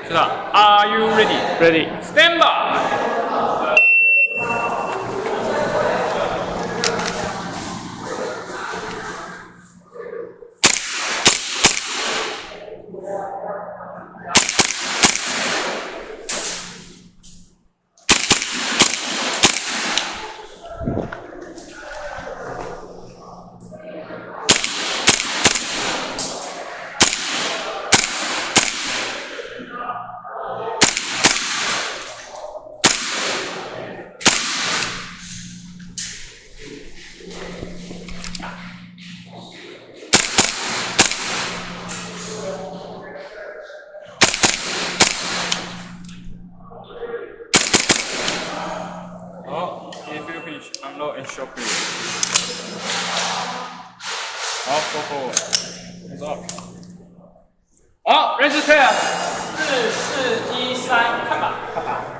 是吧 ？Are you ready? Ready. Stand by. If you finish, unload and short break. 好 ，go forward. Hands up. 好，ready clear. 4、4、1、3，看吧，看吧。